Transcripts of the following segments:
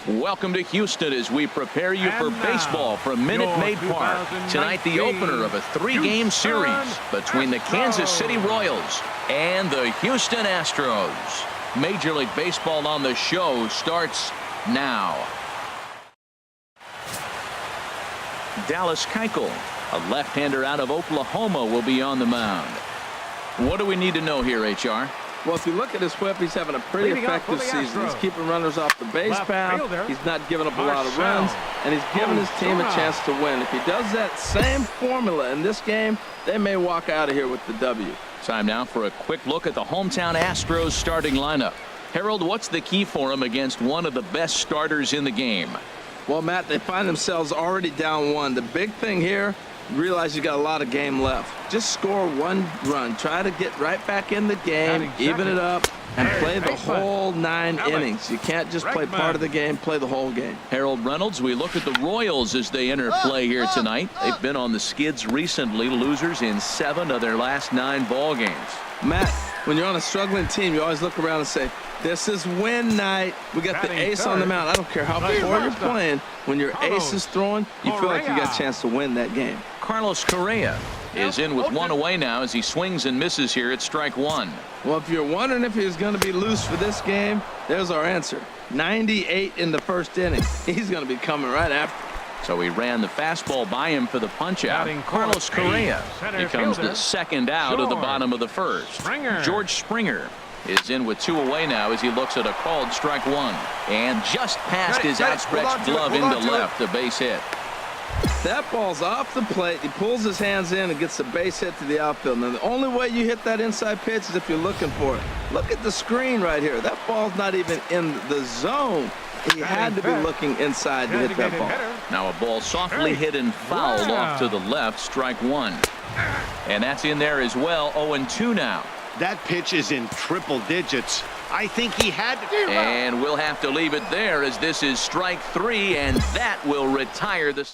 Welcome to Houston as we prepare you for baseball from Minute Maid Park. Tonight, the opener of a three-game series between the Kansas City Royals and the Houston Astros. Major League Baseball on the show starts now. Dallas Keuchel, a left-hander out of Oklahoma, will be on the mound. What do we need to know here, HR? Well, if you look at his whip, he's having a pretty effective season. He's keeping runners off the base path. He's not giving up a lot of runs, and he's giving his team a chance to win. If he does that same formula in this game, they may walk out of here with the W. Time now for a quick look at the hometown Astros starting lineup. Harold, what's the key for him against one of the best starters in the game? Well, Matt, they find themselves already down one. The big thing here, realize you got a lot of game left. Just score one run. Try to get right back in the game, even it up, and play the whole 9 innings. You can't just play part of the game, play the whole game. Harold Reynolds, we look at the Royals as they enter play here tonight. They've been on the skids recently, losers in 7 of their last 9 ball games. Matt, when you're on a struggling team, you always look around and say, this is win night. We got the ace on the mound. I don't care how poor you're playing. When your ace is throwing, you feel like you got a chance to win that game. Carlos Correa is in with 1 away now as he swings and misses here at strike 1. Well, if you're wondering if he's going to be loose for this game, there's our answer. 98 in the first inning. He's going to be coming right after. So he ran the fastball by him for the punch out. Carlos Correa becomes the second out of the bottom of the first. George Springer is in with 2 away now as he looks at a called strike 1. And just past his outstretched glove into left, a base hit. That ball's off the plate. He pulls his hands in and gets a base hit to the outfield. Now, the only way you hit that inside pitch is if you're looking for it. Look at the screen right here. That ball's not even in the zone. He had to be looking inside to hit that ball. Now a ball softly hit and fouled off to the left, strike 1. And that's in there as well, 0-2 now. That pitch is in triple digits. I think he had to. And we'll have to leave it there as this is strike 3, and that will retire the.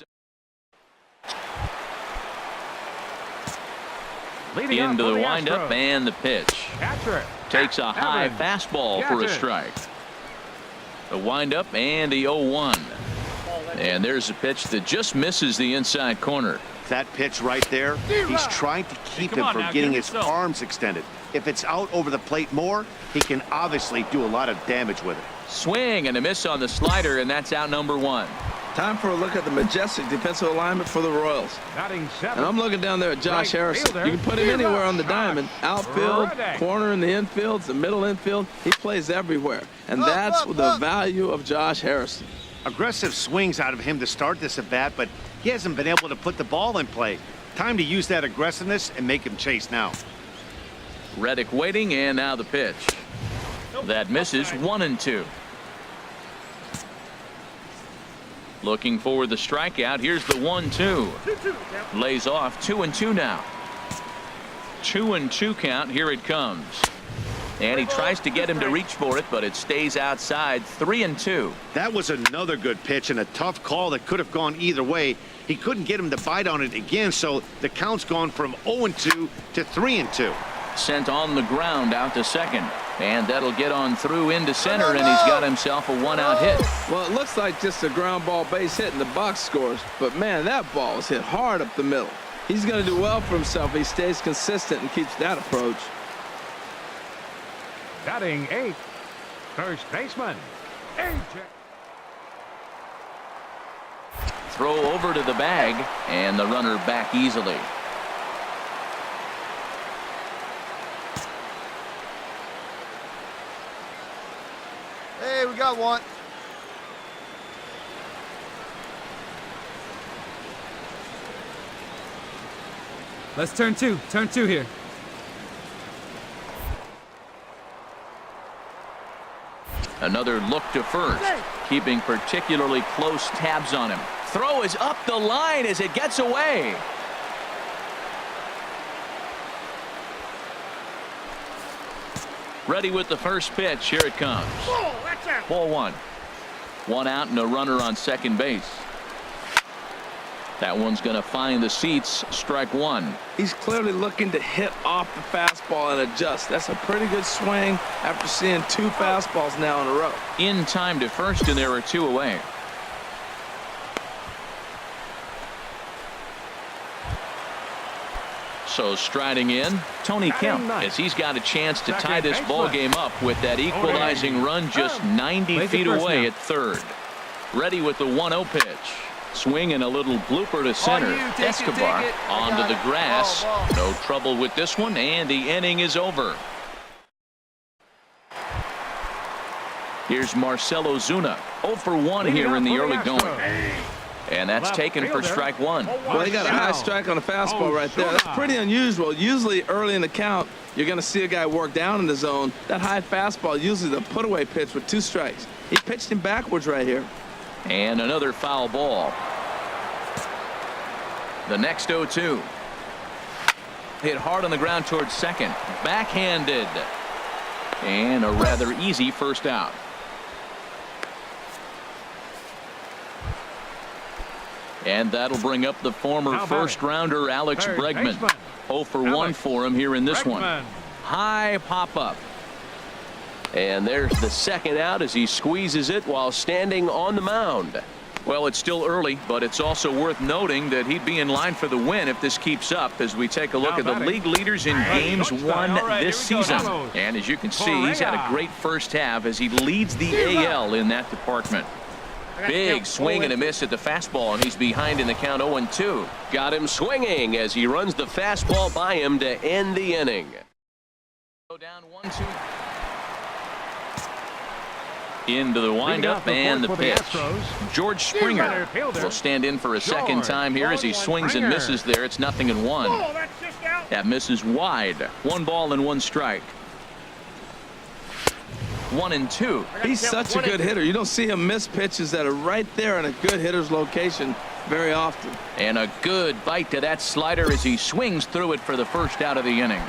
Into the windup and the pitch. Takes a high fastball for a strike. The windup and the 0-1. And there's a pitch that just misses the inside corner. That pitch right there, he's trying to keep him from getting his arms extended. If it's out over the plate more, he can obviously do a lot of damage with it. Swing and a miss on the slider, and that's out number 1. Time for a look at the majestic defensive alignment for the Royals. And I'm looking down there at Josh Harrison. You can put him anywhere on the diamond. Outfield, corner in the infield, the middle infield. He plays everywhere. And that's the value of Josh Harrison. Aggressive swings out of him to start this at bat, but he hasn't been able to put the ball in play. Time to use that aggressiveness and make him chase now. Reddick waiting, and now the pitch. That misses, 1-2. Looking for the strikeout. Here's the 1-2. Lays off, 2-2 now. 2-2 count. Here it comes. And he tries to get him to reach for it, but it stays outside, 3-2. That was another good pitch and a tough call that could have gone either way. He couldn't get him to bite on it again, so the count's gone from 0-2 to 3-2. Sent on the ground out to second. And that'll get on through into center, and he's got himself a 1-out hit. Well, it looks like just a ground ball base hit in the box scores, but man, that ball was hit hard up the middle. He's going to do well for himself if he stays consistent and keeps that approach. Batting 8th, first baseman, AJ. Throw over to the bag, and the runner back easily. Hey, we got one. Let's turn two here. Another look to first, keeping particularly close tabs on him. Throw is up the line as it gets away. Ready with the first pitch. Here it comes. Ball 1. 1 out and a runner on second base. That one's going to find the seats. Strike one. He's clearly looking to hit off the fastball and adjust. That's a pretty good swing after seeing 2 fastballs now in a row. In time to first, and there are 2 away. So striding in, Tony Kemp, as he's got a chance to tie this ball game up with that equalizing run just 90 feet away at third. Ready with the 1-0 pitch. Swing and a little blooper to center. Escobar onto the grass. No trouble with this one, and the inning is over. Here's Marcell Ozuna, 0 for 1 here in the early going. And that's taken for strike one. Well, he got a high strike on the fastball right there. That's pretty unusual. Usually early in the count, you're going to see a guy work down in the zone. That high fastball, usually the put-away pitch with 2 strikes. He pitched him backwards right here. And another foul ball. The next 0-2. Hit hard on the ground towards second. Backhanded. And a rather easy first out. And that'll bring up the former first-rounder Alex Bregman. 0 for 1 for him here in this one. High pop-up. And there's the second out as he squeezes it while standing on the mound. Well, it's still early, but it's also worth noting that he'd be in line for the win if this keeps up as we take a look at the league leaders in games won this season. And as you can see, he's had a great first half as he leads the AL in that department. Big swing and a miss at the fastball, and he's behind in the count 0-2. Got him swinging as he runs the fastball by him to end the inning. Go down 1-2. Into the windup and the pitch. George Springer will stand in for a second time here as he swings and misses there. It's 0-1. That misses wide. 1 ball and 1 strike. 1-2. He's such a good hitter. You don't see him miss pitches that are right there in a good hitter's location very often. And a good bite to that slider as he swings through it for the first out of the inning.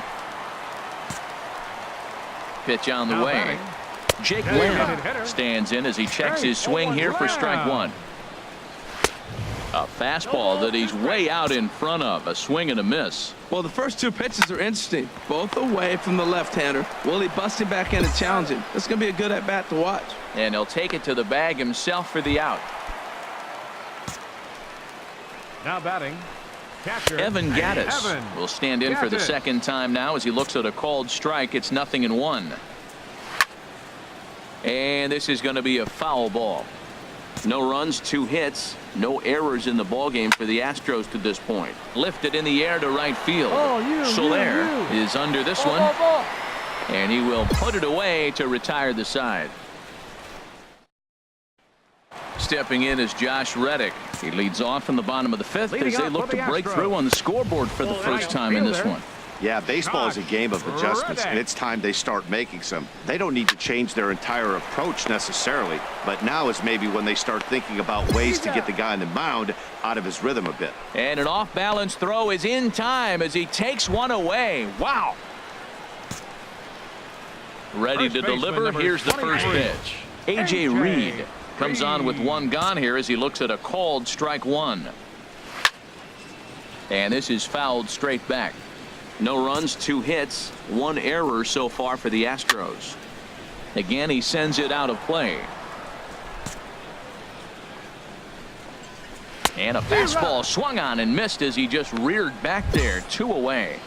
Pitch on the way. Jake Lamb stands in as he checks his swing here for strike one. A fastball that he's way out in front of. A swing and a miss. Well, the first 2 pitches are interesting. Both away from the left-hander. Will he bust him back in and challenge him? This is going to be a good at-bat to watch. And he'll take it to the bag himself for the out. Now batting, catcher Evan Gattis will stand in for the second time now as he looks at a called strike. It's 0-1. And this is going to be a foul ball. No runs, 2 hits, no errors in the ball game for the Astros to this point. Lifted in the air to right field. Soler is under this one. And he will put it away to retire the side. Stepping in is Josh Reddick. He leads off in the bottom of the 5th as they look to break through on the scoreboard for the first time in this one. Yeah, baseball is a game of adjustments, and it's time they start making some. They don't need to change their entire approach necessarily, but now is maybe when they start thinking about ways to get the guy on the mound out of his rhythm a bit. And an off-balance throw is in time as he takes one away. Wow. Ready to deliver. Here's the first pitch. A.J. Reed comes on with 1 gone here as he looks at a called strike 1. And this is fouled straight back. No runs, 2 hits, 1 error so far for the Astros. Again, he sends it out of play. And a fastball swung on and missed as he just reared back there. 2 away.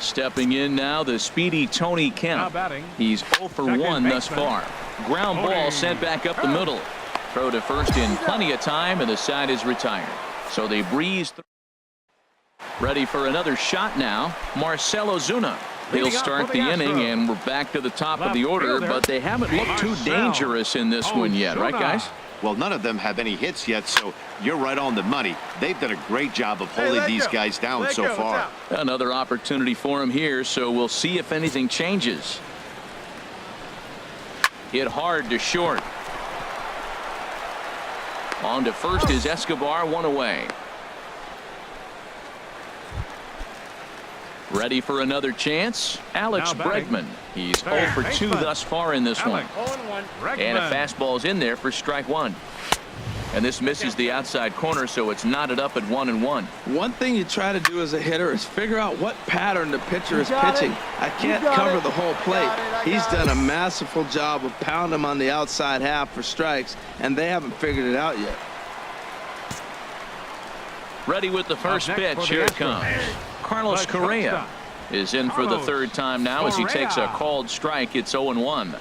Stepping in now, the speedy Tony Kemp. He's 0 for 1 thus far. Ground ball sent back up the middle. Throw to first in plenty of time, and the side is retired. So they breeze through. Ready for another shot now. Marcell Ozuna. He'll start the inning, and we're back to the top of the order, but they haven't looked too dangerous in this one yet, right, guys? Well, none of them have any hits yet, so you're right on the money. They've done a great job of holding these guys down so far. Another opportunity for him here, so we'll see if anything changes. Hit hard to short. On to first is Escobar, 1 away. Ready for another chance? Alex Bregman. He's 0 for 2 thus far in this one. And a fastball's in there for strike 1. And this misses the outside corner, so it's knotted up at 1-1. One thing you try to do as a hitter is figure out what pattern the pitcher is pitching. I can't cover the whole plate. He's done a masterful job of pounding him on the outside half for strikes, and they haven't figured it out yet. Ready with the first pitch. Here it comes. Carlos Correa is in for the third time now as he takes a called strike. It's 0-1.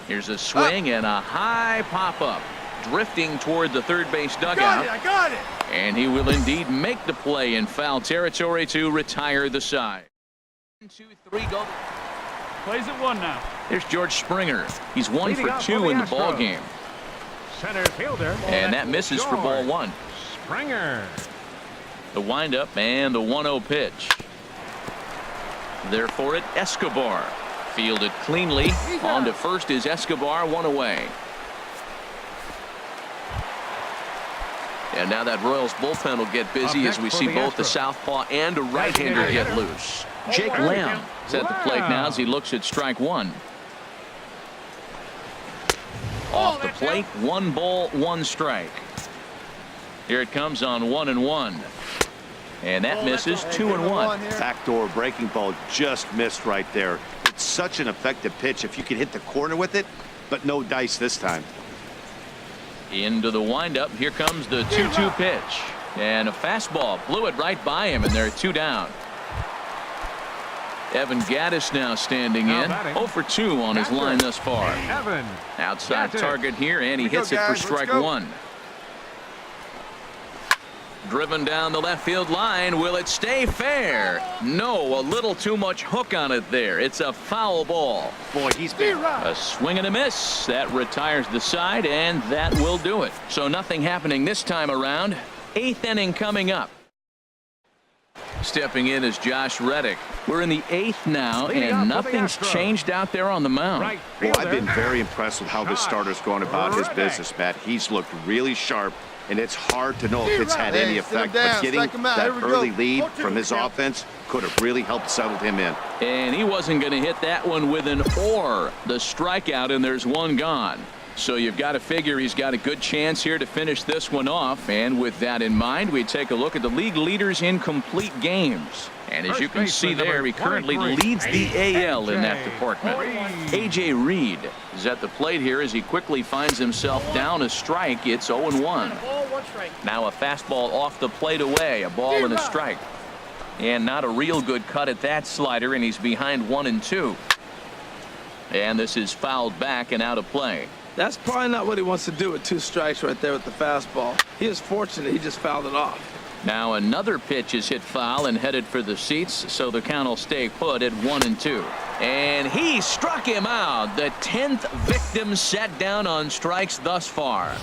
Here's a swing and a high pop-up. Drifting toward the third base dugout. I got it. And he will indeed make the play in foul territory to retire the side. 1, 2, 3, go. Plays at 1 now. There's George Springer. He's 1 for 2 in the ball game. Center fielder. And that misses for ball 1. Springer. The windup and the 1-0 pitch. There for it, Escobar. Fielded cleanly. On to first is Escobar, 1 away. And now that Royals bullpen will get busy as we see both the southpaw and a right-hander get loose. Jake Lamb is at the plate now as he looks at strike 1. Off the plate, 1 ball, 1 strike. Here it comes on 1-1. And that misses 2-1. Backdoor breaking ball just missed right there. It's such an effective pitch if you can hit the corner with it, but no dice this time. Into the windup. Here comes the 2-2 pitch. And a fastball blew it right by him, and there are 2 down. Evan Gattis now standing in. 0 for 2 on his line thus far. Outside target here, and he hits it for strike 1. Driven down the left field line. Will it stay fair? No, a little too much hook on it there. It's a foul ball. Boy, he's been a swing and a miss. That retires the side, and that will do it. So nothing happening this time around. 8th inning coming up. Stepping in is Josh Reddick. We're in the 8th now, and nothing's changed out there on the mound. Well, I've been very impressed with how this starter's going about his business, Matt. He's looked really sharp, and it's hard to know if it's had any effect. But getting that early lead from his offense could have really helped settle him in. And he wasn't going to hit that one with an or. The strikeout, and there's 1 gone. So you've got to figure he's got a good chance here to finish this one off. And with that in mind, we take a look at the league leaders in complete games. And as you can see there, he currently leads the AL in that department. A.J. Reed is at the plate here as he quickly finds himself down a strike. It's 0-1. Now a fastball off the plate away, a ball and a strike. And not a real good cut at that slider, and he's behind 1-2. And this is fouled back and out of play. That's probably not what he wants to do with 2 strikes right there with the fastball. He is fortunate he just fouled it off. Now another pitch is hit foul and headed for the seats, so the count will stay put at 1-2. And he struck him out. The 10th victim set down on strikes thus far.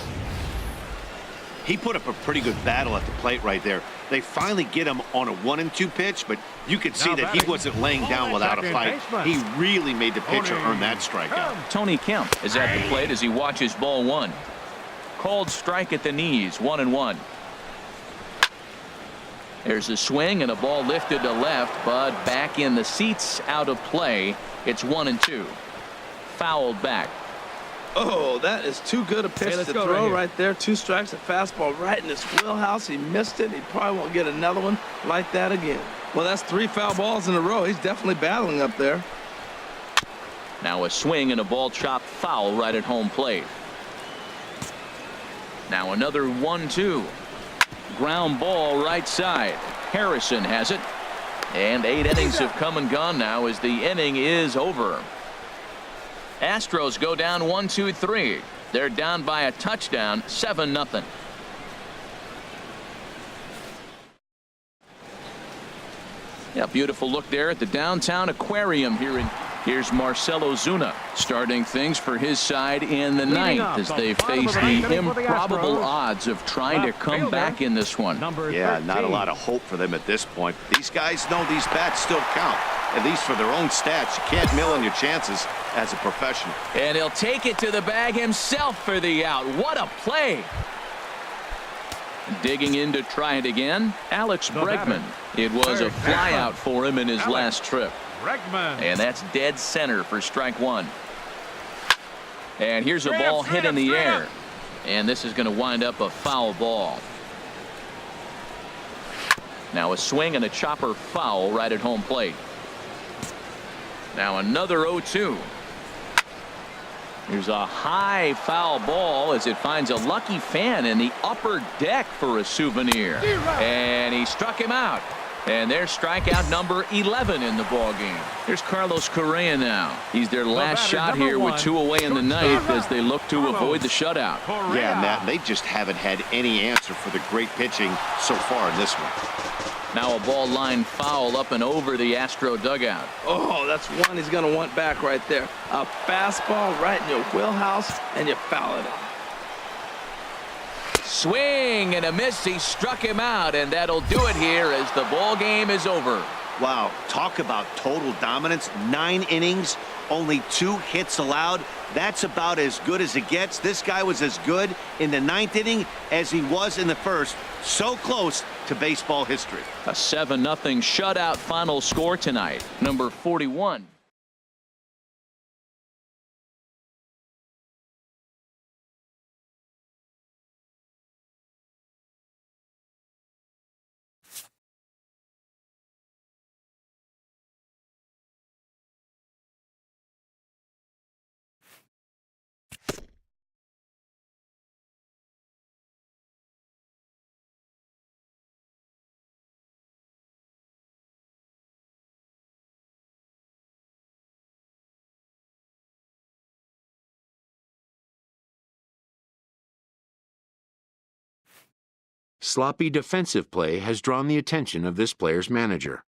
He put up a pretty good battle at the plate right there. They finally get him on a 1-2 pitch, but you could see that he wasn't laying down without a fight. He really made the pitcher earn that strikeout. Tony Kemp is at the plate as he watches ball 1. Called strike at the knees, 1-1. There's a swing and a ball lifted to left, but back in the seats, out of play. It's 1-2. Fouled back. Oh, that is too good a pitch to throw right there. 2 strikes, a fastball right in his wheelhouse. He missed it. He probably won't get another one like that again. Well, that's 3 foul balls in a row. He's definitely battling up there. Now a swing and a ball chopped foul right at home plate. Now another 1-2. Ground ball right side. Harrison has it. And 8 innings have come and gone now as the inning is over. Astros go down 1-2-3. They're down by a touchdown, 7-0. Yeah, beautiful look there at the downtown aquarium here in. Here's Marcell Ozuna starting things for his side in the 9th as they face the improbable odds of trying to come back in this one. Yeah, not a lot of hope for them at this point. These guys know these bats still count, at least for their own stats. You can't mill on your chances as a professional. And he'll take it to the bag himself for the out. What a play. Digging in to try it again, Alex Bregman. It was a fly out for him in his last trip. And that's dead center for strike 1. And here's a ball hit in the air. And this is going to wind up a foul ball. Now a swing and a chopper foul right at home plate. Now another 0-2. Here's a high foul ball as it finds a lucky fan in the upper deck for a souvenir. And he struck him out. And there's strikeout number 11 in the ball game. Here's Carlos Correa now. He's their last shot here with 2 away in the ninth as they look to avoid the shutout. Yeah, Matt, they just haven't had any answer for the great pitching so far in this one. Now a ball line foul up and over the Astro dugout. Oh, that's one he's going to want back right there. A fastball right in your wheelhouse, and you foul it off. Swing and a miss. He struck him out, and that'll do it here as the ball game is over. Wow, talk about total dominance. 9 innings, only 2 hits allowed. That's about as good as it gets. This guy was as good in the 9th inning as he was in the 1st. So close to baseball history. A 7-0 shutout final score tonight. Number 41. Sloppy defensive play has drawn the attention of this player's manager.